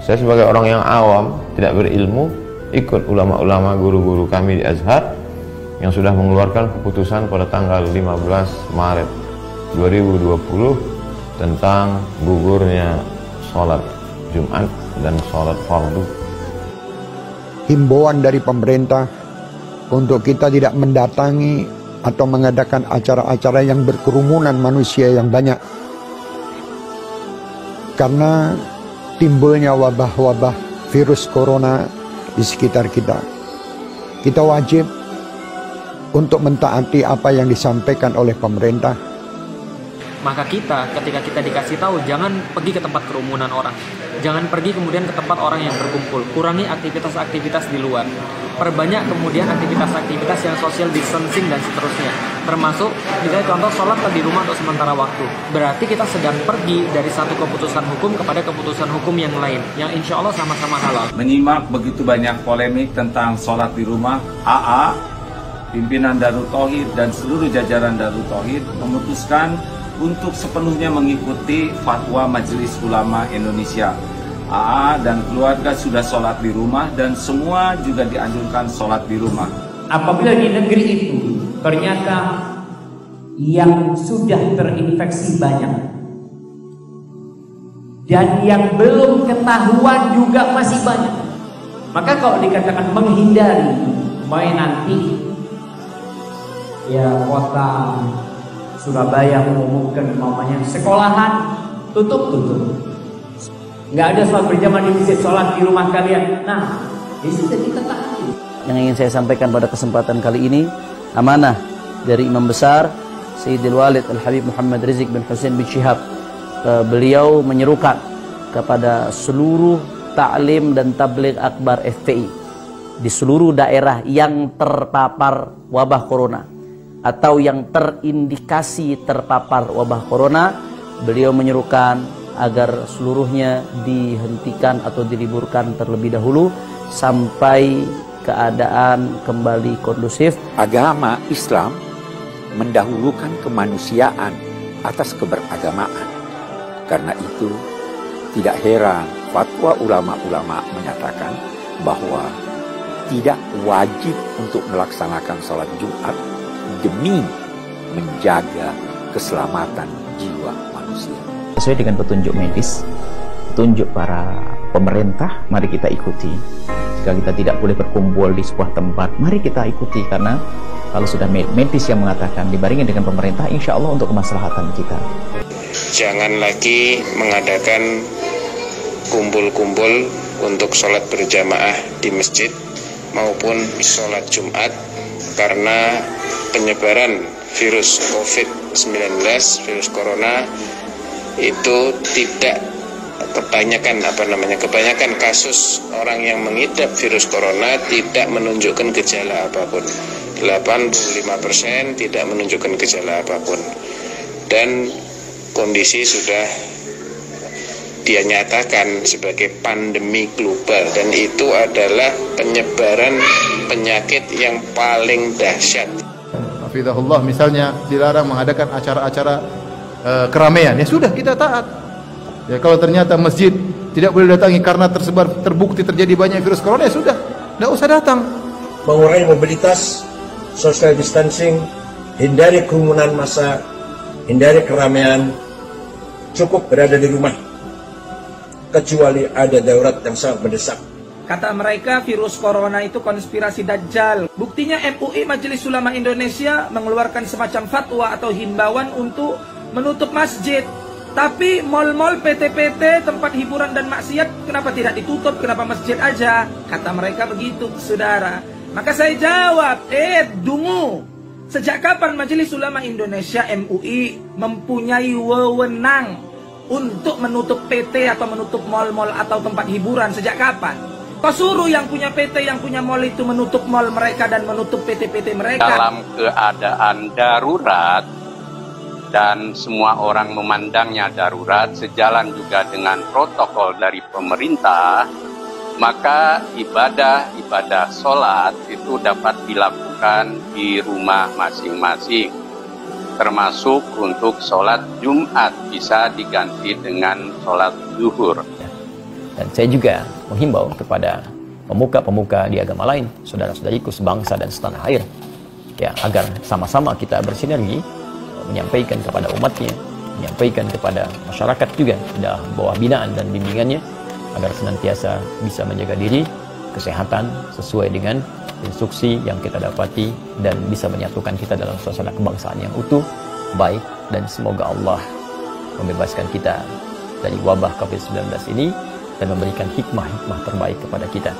Saya sebagai orang yang awam, tidak berilmu, ikut ulama-ulama guru-guru kami di Azhar yang sudah mengeluarkan keputusan pada tanggal 15 Maret 2020 tentang gugurnya sholat Jumat dan sholat fardu. Himbauan dari pemerintah untuk kita tidak mendatangi atau mengadakan acara-acara yang berkerumunan manusia yang banyak, karena timbulnya wabah-wabah virus corona di sekitar kita. Kita wajib untuk mentaati apa yang disampaikan oleh pemerintah. Maka kita, ketika kita dikasih tahu, jangan pergi ke tempat kerumunan orang. Jangan pergi kemudian ke tempat orang yang berkumpul. Kurangi aktivitas-aktivitas di luar. Perbanyak kemudian aktivitas-aktivitas yang social distancing dan seterusnya. Termasuk, misalnya contoh, sholat di rumah untuk sementara waktu. Berarti kita sedang pergi dari satu keputusan hukum kepada keputusan hukum yang lain. Yang insya Allah sama-sama halal. Menyimak begitu banyak polemik tentang sholat di rumah, AA, pimpinan Darut Tauhid dan seluruh jajaran Darut Tauhid memutuskan untuk sepenuhnya mengikuti fatwa Majelis Ulama Indonesia. AA dan keluarga sudah sholat di rumah dan semua juga dianjurkan sholat di rumah. Apabila di negeri itu ternyata yang sudah terinfeksi banyak dan yang belum ketahuan juga masih banyak, maka kalau dikatakan menghindari, main nanti ya kota Surabaya mengumumkan namanya sekolahan tutup. Nggak ada sholat berjamaah di masjid, sholat di rumah kalian. Nah, di situ kita taati. Yang ingin saya sampaikan pada kesempatan kali ini, amanah dari Imam Besar Sayyidil Walid Al-Habib Muhammad Rizik bin Hussein bin Syihab. Beliau menyerukan kepada seluruh ta'lim dan tabligh akbar FPI di seluruh daerah yang terpapar wabah corona atau yang terindikasi terpapar wabah corona, beliau menyerukan agar seluruhnya dihentikan atau diliburkan terlebih dahulu sampai keadaan kembali kondusif. Agama Islam mendahulukan kemanusiaan atas keberagamaan. Karena itu tidak heran fatwa ulama-ulama menyatakan bahwa tidak wajib untuk melaksanakan sholat Jumat demi menjaga keselamatan jiwa manusia. Sesuai dengan petunjuk medis, petunjuk para pemerintah, mari kita ikuti. Jika kita tidak boleh berkumpul di sebuah tempat, mari kita ikuti, karena kalau sudah medis yang mengatakan dibarengi dengan pemerintah, insya Allah untuk kemaslahatan kita. Jangan lagi mengadakan kumpul-kumpul untuk sholat berjamaah di masjid maupun sholat Jumat, karena penyebaran virus COVID-19, virus corona itu tidak kebanyakan kasus orang yang mengidap virus corona tidak menunjukkan gejala apapun. 85% tidak menunjukkan gejala apapun. Dan kondisi sudah dia nyatakan sebagai pandemi global, dan itu adalah penyebaran penyakit yang paling dahsyat. Hafizahullah, misalnya dilarang mengadakan acara-acara keramaian, ya sudah kita taat. Ya kalau ternyata masjid tidak boleh datangi karena terbukti terjadi banyak virus corona, ya sudah, tidak usah datang. Mengurangi mobilitas, social distancing, hindari kerumunan massa, hindari keramaian, cukup berada di rumah kecuali ada darurat yang sangat mendesak. Kata mereka virus corona itu konspirasi Dajjal. Buktinya MUI Majelis Ulama Indonesia mengeluarkan semacam fatwa atau himbauan untuk menutup masjid. Tapi mal-mal, PT-PT, tempat hiburan dan maksiat kenapa tidak ditutup? Kenapa masjid aja? Kata mereka begitu, saudara. Maka saya jawab, dungu. Sejak kapan Majelis Ulama Indonesia MUI mempunyai wewenang untuk menutup PT atau menutup mal-mal atau tempat hiburan? Sejak kapan? Kau suruh yang punya PT, yang punya mal itu menutup mal mereka dan menutup PT-PT mereka. Dalam keadaan darurat dan semua orang memandangnya darurat, sejalan juga dengan protokol dari pemerintah, maka ibadah sholat itu dapat dilakukan di rumah masing-masing. Termasuk untuk sholat Jumat bisa diganti dengan sholat zuhur. Dan saya juga menghimbau kepada pemuka-pemuka di agama lain, saudara-saudariku sebangsa dan setanah air, ya, agar sama-sama kita bersinergi menyampaikan kepada umatnya, menyampaikan kepada masyarakat juga dalam bawah binaan dan bimbingannya, agar senantiasa bisa menjaga diri, kesehatan sesuai dengan instruksi yang kita dapati, dan bisa menyatukan kita dalam suasana kebangsaan yang utuh, baik, dan semoga Allah membebaskan kita dari wabah COVID-19 ini dan memberikan hikmah-hikmah terbaik kepada kita.